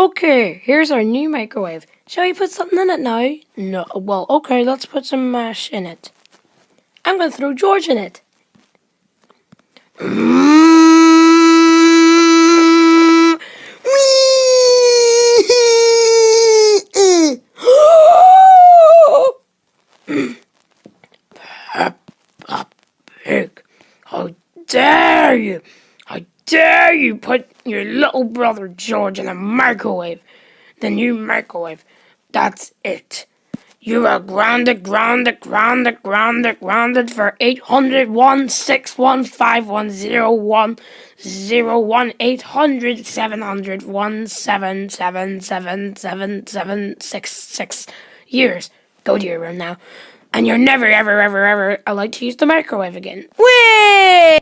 Okay, here's our new microwave. Shall we put something in it now? No, well, okay, let's put some mash in it. I'm going to throw George in it. Pig, how dare you? How dare you put your little brother George in a microwave? The new microwave. That's it. You are grounded for 800-1615101-700-177777766 years. Go to your room now. And you're never, ever, ever, ever allowed to use the microwave again. Whee!